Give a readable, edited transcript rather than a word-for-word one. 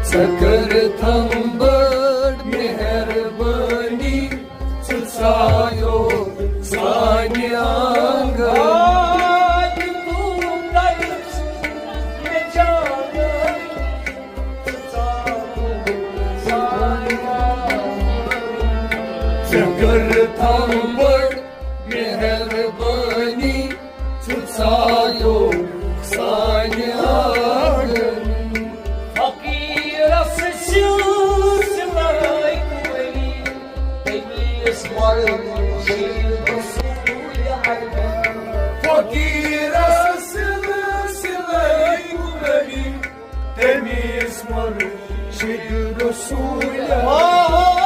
sucker Thambad मेहरबानी सुसायो सान्यांग sucker Thambad मेहरबानी सुसायो सान्यांग فقير سلسلة تميز مرشد رسول